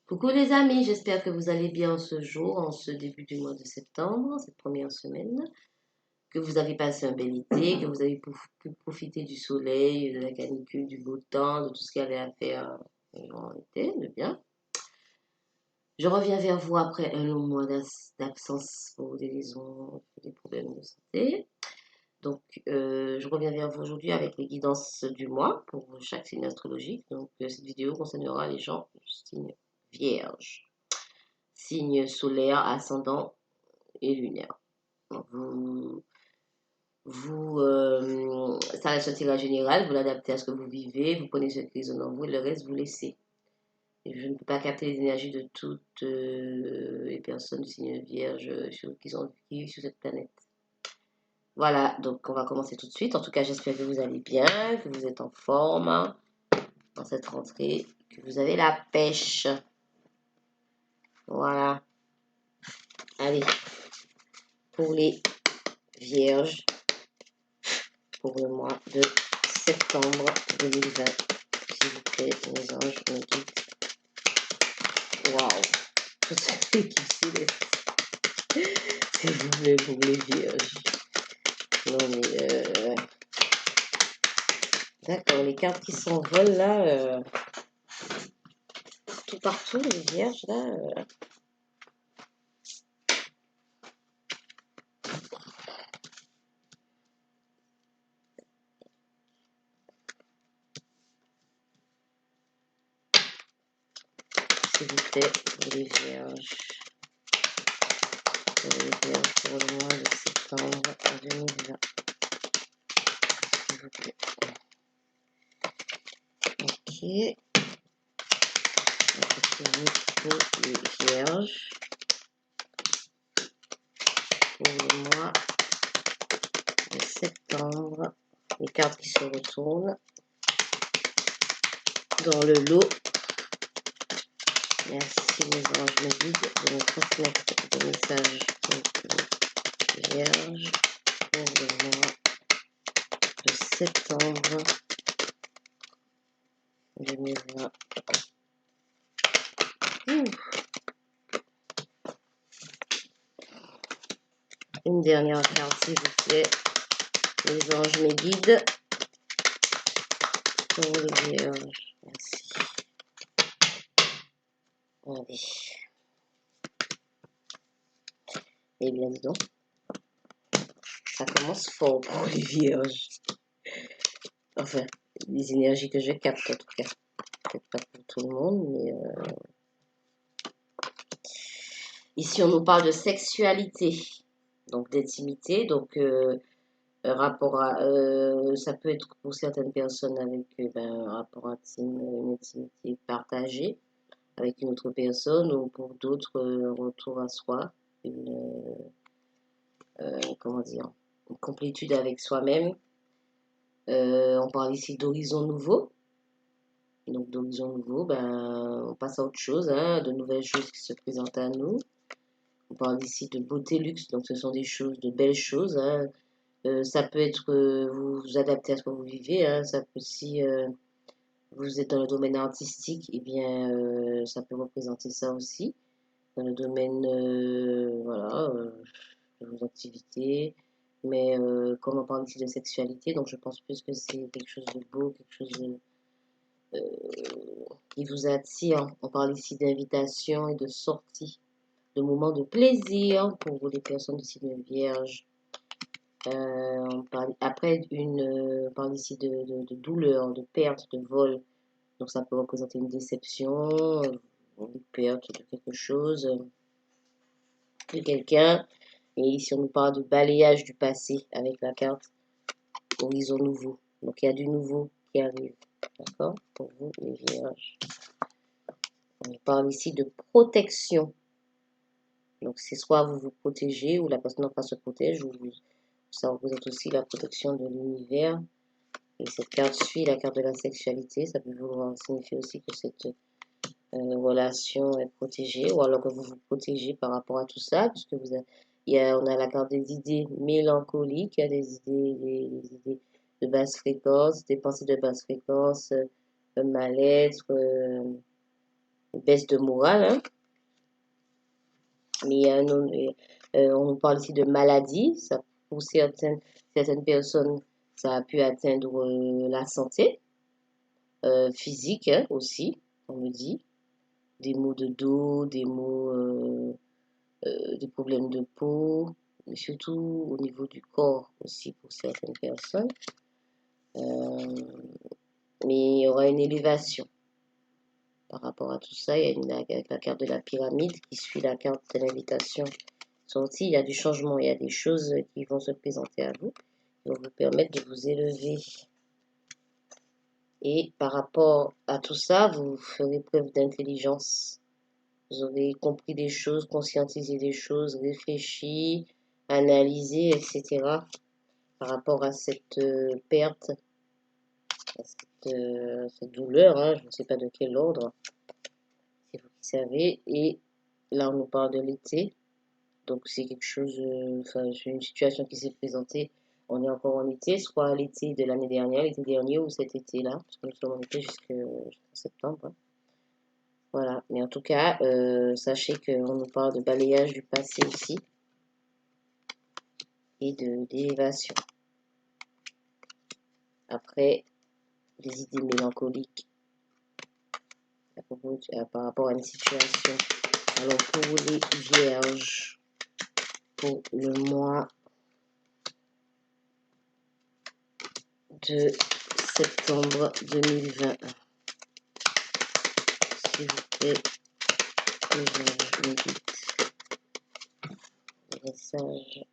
Coucou les amis, j'espère que vous allez bien ce jour, en ce début du mois de septembre, cette première semaine, que vous avez passé un bel été, que vous avez pu profiter du soleil, de la canicule, du beau temps, de tout ce qu'il y avait à faire en été, de bien. Je reviens vers vous après un long mois d'absence pour des raisons, des problèmes de santé. Donc, je reviens vers vous aujourd'hui avec les guidances du mois pour chaque signe astrologique. Donc, cette vidéo concernera les gens du signe vierge. Signe solaire, ascendant et lunaire. Donc, ça reste un tirage général, vous l'adaptez à ce que vous vivez, vous prenez ce qui résonne en vous et le reste vous laissez. Et je ne peux pas capter les énergies de toutes les personnes du signe vierge qui vivent sur cette planète. Voilà, donc on va commencer tout de suite. En tout cas, j'espère que vous allez bien, que vous êtes en forme dans cette rentrée, que vous avez la pêche. Voilà. Allez, pour les vierges, pour le mois de septembre 2020. S'il vous plaît, mes anges, me dites. Waouh! Tout cette équipe céleste. S'il vous plaît, pour les vierges. Non, mais. D'accord, les cartes qui s'envolent là, partout, les vierges là. S'il vous plaît, pour les vierges. Pour les vierges, pour le mois de septembre 2020. S'il vous plaît. Ok. Pour les vierges. Pour le mois de septembre. Les cartes qui se retournent dans le lot. Merci les anges me guident de me transmettre des messages vierges pour le mois de septembre 2020. Une dernière carte s'il vous plaît. Les anges me guident pour les vierges. Merci. Allez. Eh bien dis donc. Ça commence fort pour les vierges. Enfin, les énergies que je capte en tout cas. Peut-être pas pour tout le monde, mais ici on nous parle de sexualité, donc d'intimité, donc rapport à, ça peut être pour certaines personnes avec un rapport intime, une intimité partagée avec une autre personne, ou pour d'autres retour à soi, comment dire, une complétude avec soi-même. On parle ici d'horizon nouveau. Donc d'horizon nouveau, on passe à autre chose, hein, de nouvelles choses qui se présentent à nous. On parle ici de beauté luxe, donc ce sont des choses, de belles choses. Hein. Ça peut être vous vous adaptez à ce que vous vivez. Hein. Ça peut si vous êtes dans le domaine artistique, eh bien ça peut représenter ça aussi. Dans le domaine voilà, de vos activités. Mais comme on parle ici de sexualité, donc je pense plus que c'est quelque chose de beau, quelque chose de qui vous attire. On parle ici d'invitation et de sortie, de moments de plaisir pour les personnes du signe vierge. Après, on parle ici de douleur, de perte, de vol. Donc ça peut représenter une déception, une perte de quelque chose, de quelqu'un. Et ici, on nous parle de balayage du passé avec la carte Horizon Nouveau. Donc il y a du nouveau qui arrive. D'accord? Pour vous, les vierges. On parle ici de protection. Donc, c'est soit vous vous protégez ou la personne en face se protège, ou ça représente aussi la protection de l'univers. Et cette carte suit la carte de la sexualité. Ça peut vouloir signifier aussi que cette relation est protégée, ou alors que vous vous protégez par rapport à tout ça, puisque on a la carte des idées mélancoliques, il y a des idées de basse fréquence, des pensées de basse fréquence, mal-être, une baisse de morale, hein. Mais on nous parle ici de maladie. Ça, pour certaines personnes, ça a pu atteindre la santé physique, hein, aussi, on me dit. Des maux de dos, des problèmes de peau, mais surtout au niveau du corps aussi pour certaines personnes. Euh, mais il y aura une élévation par rapport à tout ça. Il y a la carte de la pyramide qui suit la carte de l'invitation sortie. Il y a du changement, il y a des choses qui vont se présenter à vous, qui vont vous permettre de vous élever. Et par rapport à tout ça, vous ferez preuve d'intelligence. Vous aurez compris des choses, conscientisé des choses, réfléchi, analysé, etc. Par rapport à cette perte, à cette douleur, hein, je ne sais pas de quel ordre, c'est vous qui savez. Et là, on nous parle de l'été. Donc, c'est quelque chose, enfin, c'est une situation qui s'est présentée. On est encore en été, soit l'été de l'année dernière, l'été dernier ou cet été-là, parce que nous sommes en été jusqu'en septembre, hein. Voilà, mais en tout cas, sachez qu'on nous parle de balayage du passé aussi et d'élévation. Après, les idées mélancoliques par rapport à une situation. Alors, pour les vierges, pour le mois de septembre 2020, s'il vous plaît, les vierges, me dites les messages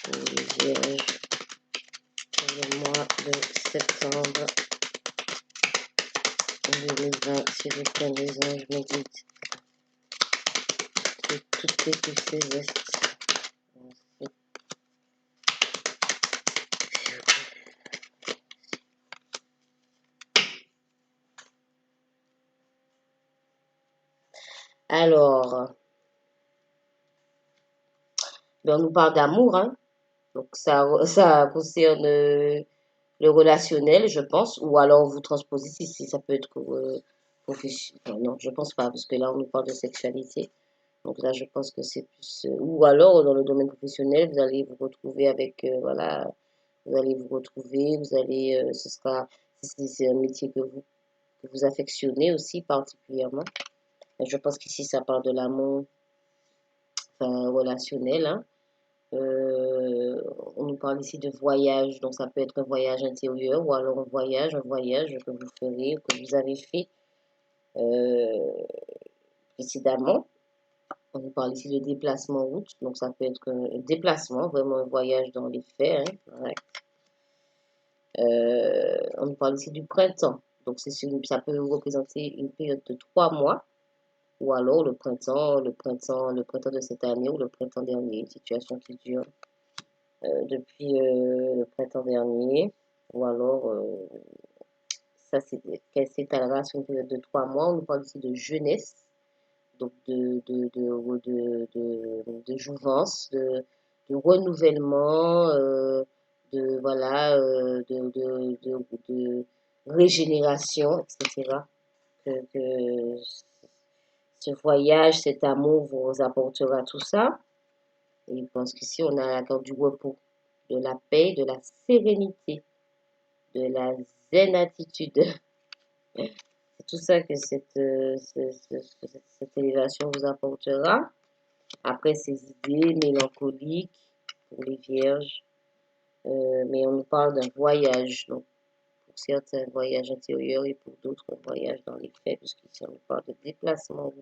pour les vierges pour le mois de septembre 2020, s'il vous plaît, les anges, me dites que toutes les plus célestes. Alors, ben, on nous parle d'amour, hein. Donc ça concerne le relationnel, je pense, ou alors vous transposez si ça peut être professionnel. Enfin, non, je pense pas, parce que là on nous parle de sexualité. Donc là, je pense que c'est plus. Ou alors dans le domaine professionnel, vous allez vous retrouver avec, voilà, vous allez vous retrouver, vous allez, ce sera, si c'est un métier que vous affectionnez aussi particulièrement. Et je pense qu'ici ça parle de l'amour, enfin, relationnel, hein. On nous parle ici de voyage, donc ça peut être un voyage intérieur ou alors un voyage que vous ferez, que vous avez fait euh, précédemment. On nous parle ici de déplacement route, donc ça peut être un déplacement, vraiment un voyage dans les faits, hein, ouais. On nous parle ici du printemps, donc ça peut représenter une période de 3 mois, ou alors le printemps de cette année ou le printemps dernier, une situation qui dure depuis le printemps dernier, ou alors qu'elle s'étalera sur une période de 3 mois. On nous parle ici de jeunesse, donc de jouvence, de renouvellement, voilà, de régénération, etc. Que ce voyage, cet amour vous apportera tout ça. Et je pense qu'ici, on a la carte du repos, de la paix, de la sérénité, de la zen attitude. C'est tout ça que cette élévation vous apportera. Après, ces idées mélancoliques pour les vierges. Mais on nous parle d'un voyage. Donc, pour certains, un voyage intérieur et pour d'autres, un voyage dans les faits, puisqu'ici, on nous parle de déplacement.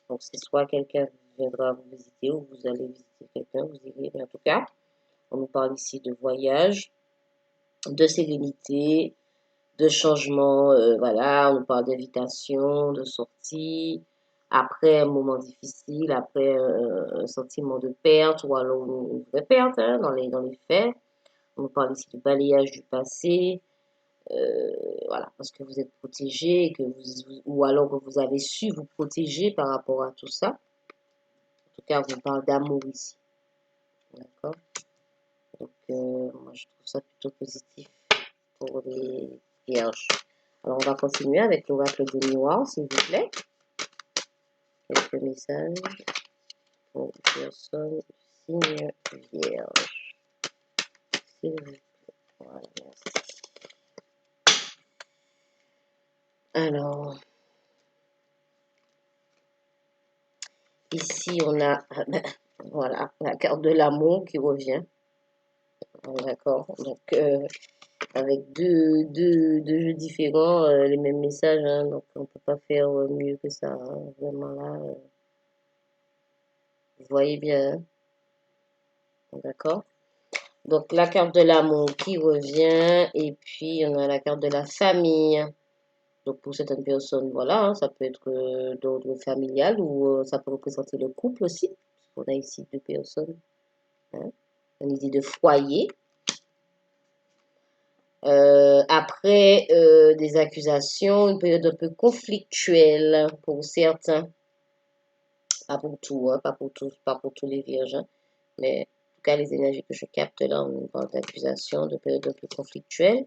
Donc, c'est soit quelqu'un viendra vous visiter ou vous allez visiter quelqu'un, vous irez. Mais en tout cas, on nous parle ici de voyage, de sérénité, de changement, voilà, on nous parle d'invitation, de sortie, après un moment difficile, après un sentiment de perte, ou alors une vraie perte, hein, dans les faits. On nous parle ici du balayage du passé, voilà, parce que vous êtes protégé, ou alors que vous avez su vous protéger par rapport à tout ça. En tout cas, on vous parle d'amour ici. D'accord? Donc, moi, je trouve ça plutôt positif pour Vierge. Alors, on va continuer avec l'oracle des miroirs, s'il vous plaît. Quelques messages pour les personnes signe Vierge. S'il vous plaît. Voilà, merci. Alors, ici, on a, voilà, la carte de l'amour qui revient. D'accord. Donc, avec deux jeux différents, les mêmes messages, hein, donc on ne peut pas faire mieux que ça. Hein, vraiment là, vous voyez bien, hein, d'accord? Donc, la carte de l'amour qui revient, et puis on a la carte de la famille. Donc, pour certaines personnes, voilà, hein, ça peut être d'ordre familial ou ça peut représenter le couple aussi. On a ici deux personnes, hein, une idée de foyer. Après des accusations, une période un peu conflictuelle pour certains, pas pour tout, hein, pas pour tous, pas pour tous les vierges, hein, mais en tout cas les énergies que je capte là, on parle d'accusations, de période un peu conflictuelle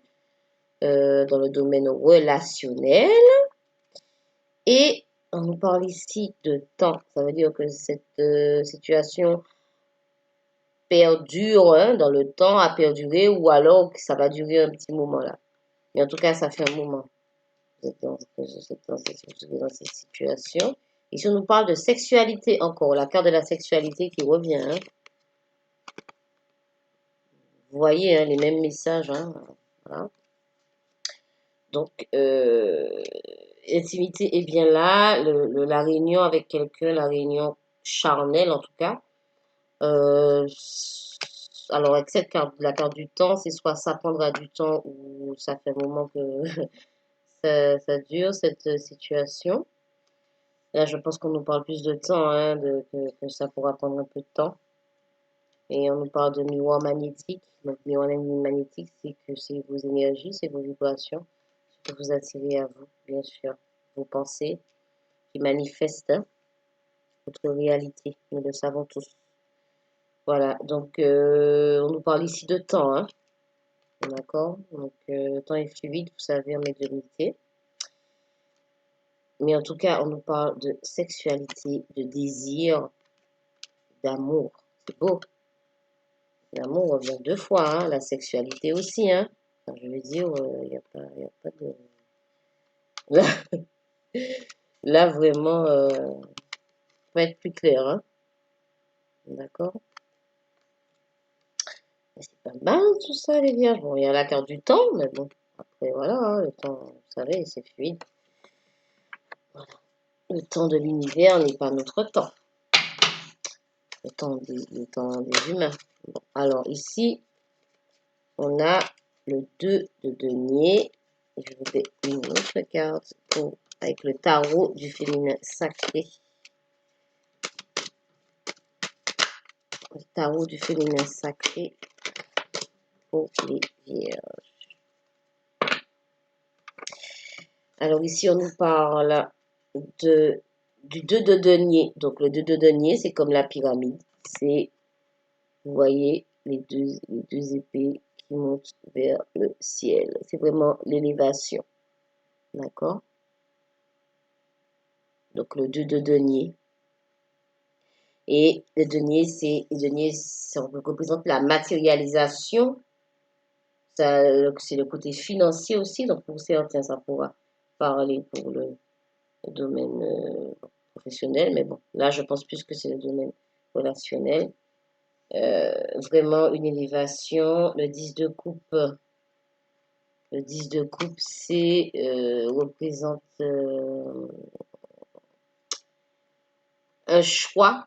dans le domaine relationnel. Et on nous parle ici de temps, ça veut dire que cette situation perdure, hein, dans le temps, a perduré, ou alors que ça va durer un petit moment là. Mais en tout cas, ça fait un moment. Vous êtes dans cette situation. Ici, on nous parle de sexualité encore. La carte de la sexualité qui revient. Hein. Vous voyez hein, les mêmes messages. Hein. Voilà. Donc, intimité est bien là. La réunion avec quelqu'un, la réunion charnelle en tout cas. Alors, avec cette carte, la carte du temps, c'est soit ça prendra du temps ou ça fait un moment que ça dure, cette situation. Là, je pense qu'on nous parle plus de temps, hein, que ça pourra prendre un peu de temps. Et on nous parle de miroir magnétique. Donc, miroir magnétique, c'est que c'est vos énergies, c'est vos vibrations, ce que vous attirez à vous, bien sûr. Vos pensées qui manifestent hein, votre réalité. Nous le savons tous. Voilà, donc on nous parle ici de temps, hein. D'accord? Donc, le temps est fluide, vous savez, en médiumnité. Mais en tout cas, on nous parle de sexualité, de désir, d'amour. C'est beau. L'amour revient deux fois, hein, la sexualité aussi, hein. Enfin, je veux dire, il n'y a pas de... Là, là vraiment, faut être plus clair, hein. D'accord? C'est pas mal tout ça, les vierges. Bon, il y a la carte du temps, mais bon. Après, voilà, hein, le temps, vous savez, c'est fluide. Voilà. Le temps de l'univers n'est pas notre temps. Le temps des humains. Bon, alors, ici, on a le 2 de denier. Et je vous fais une autre carte avec le tarot du féminin sacré. Le tarot du féminin sacré pour les vierges. Alors ici, on nous parle du 2 de denier. Donc le 2 de denier, c'est comme la pyramide. C'est, vous voyez, les deux épées qui montent vers le ciel. C'est vraiment l'élévation. D'accord? Donc le 2 de denier. Et le denier, ça représente la matérialisation. C'est le côté financier aussi. Donc pour certains, ça pourra parler pour le domaine professionnel. Mais bon, là, je pense plus que c'est le domaine relationnel. Vraiment une élévation. Le 10 de coupe. Le 10 de coupe, c'est représente un choix.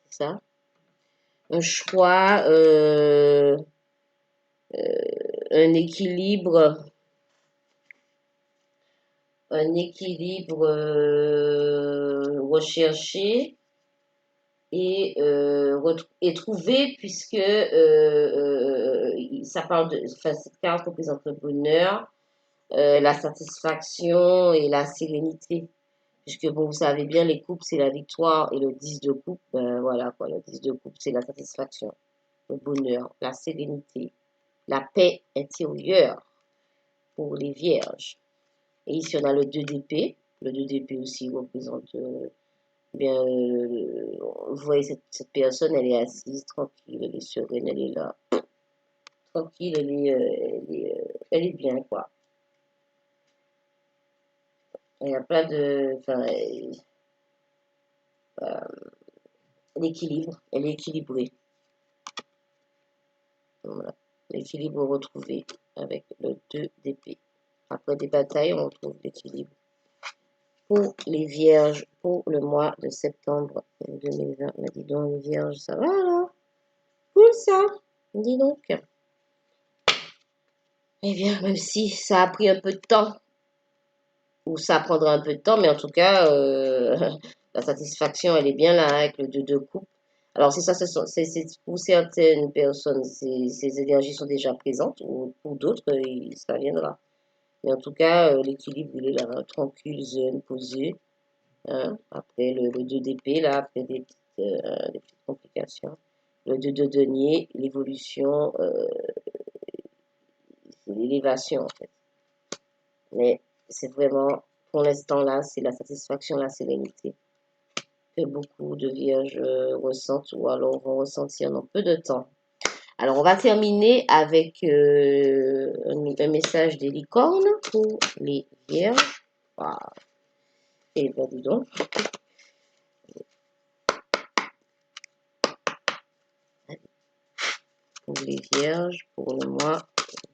C'est ça? Un choix, un équilibre recherché et trouvé puisque ça parle de, enfin, cette carte représente le bonheur, la satisfaction et la sérénité. Puisque bon, vous savez bien, les coupes, c'est la victoire et le 10 de coupe, ben voilà quoi, le 10 de coupe, c'est la satisfaction, le bonheur, la sérénité. la paix intérieure pour les vierges. Et ici, on a le 2 d'épée. Le 2 d'épée aussi représente bien, vous voyez, cette personne, elle est assise, tranquille, elle est sereine, elle est là. Tranquille, elle est bien, quoi. Il y a plein de... Enfin, l'équilibre, elle est équilibrée. Voilà. L'équilibre retrouvé avec le 2 d'épée. Après des batailles, on retrouve l'équilibre. Pour les vierges, pour le mois de septembre 2020. Mais dis donc, les vierges, ça va là? Cool ça? Dis donc. Eh bien, même si ça a pris un peu de temps, ou ça prendra un peu de temps, mais en tout cas, la satisfaction, elle est bien là, hein, avec le 2 de coupe. Alors, c'est ça, pour certaines personnes, ces énergies sont déjà présentes, ou pour d'autres, ça viendra. Mais en tout cas, l'équilibre, il est là, hein, tranquille, zen, posé. Hein. Après le 2 d'épée, là, après des petites complications. Le 2 de denier, l'évolution, c'est l'élévation, en fait. Mais c'est vraiment, pour l'instant, là, c'est la satisfaction, la sérénité que beaucoup de vierges ressentent ou alors vont ressentir dans peu de temps. Alors, on va terminer avec un message des licornes pour les vierges. Wow. Et bien, dis donc. Pour les vierges, pour le mois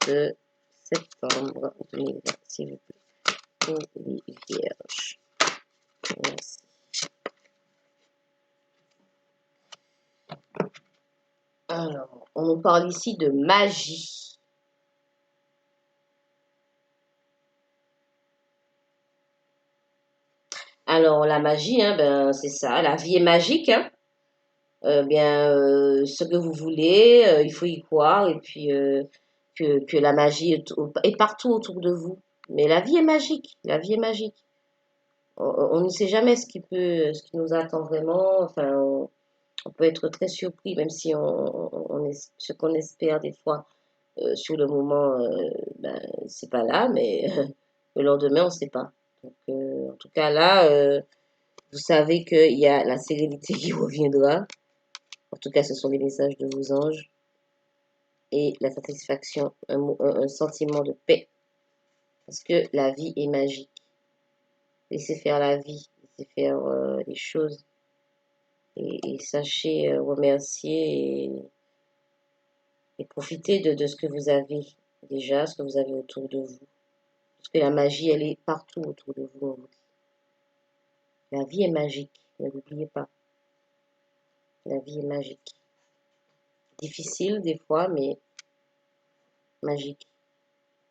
de septembre 2020, s'il vous plaît. Pour les vierges. Merci. Alors, on nous parle ici de magie. Alors, la magie, hein, ben, c'est ça. La vie est magique. Hein. Ce que vous voulez, il faut y croire. Et puis, que la magie est partout autour de vous. Mais la vie est magique. La vie est magique. On ne sait jamais ce qui nous attend vraiment. Enfin, on peut être très surpris, même si ce qu'on espère des fois sur le moment, ben, c'est pas là, mais le lendemain, on ne sait pas. Donc, en tout cas, là, vous savez qu'il y a la sérénité qui reviendra. En tout cas, ce sont les messages de vos anges et la satisfaction, un sentiment de paix. Parce que la vie est magique. Laissez faire la vie, laissez faire les choses. Et sachez remercier et profiter de ce que vous avez déjà, ce que vous avez autour de vous. Parce que la magie, elle est partout autour de vous. La vie est magique, ne l'oubliez pas. La vie est magique. Difficile des fois, mais magique.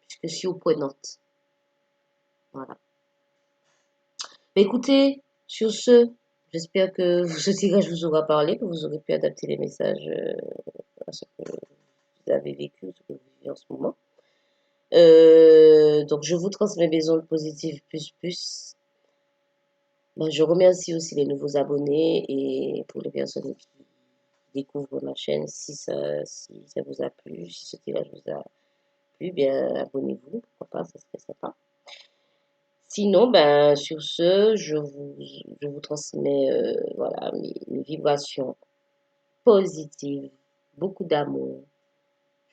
Puisque surprenante. Voilà. Écoutez, sur ce, j'espère que ce tirage vous aura parlé, que vous aurez pu adapter les messages à ce que vous avez vécu, ce que vous vivez en ce moment. Donc, je vous transmets mes ondes positives plus. Ben, je remercie aussi les nouveaux abonnés et pour les personnes qui découvrent ma chaîne. Si ça vous a plu, si ce tirage vous a plu, bien abonnez-vous, pourquoi pas, ça serait sympa. Sinon, ben, sur ce, je vous transmets voilà, mes vibrations positives, beaucoup d'amour.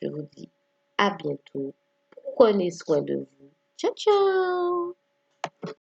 Je vous dis à bientôt. Prenez soin de vous. Ciao, ciao!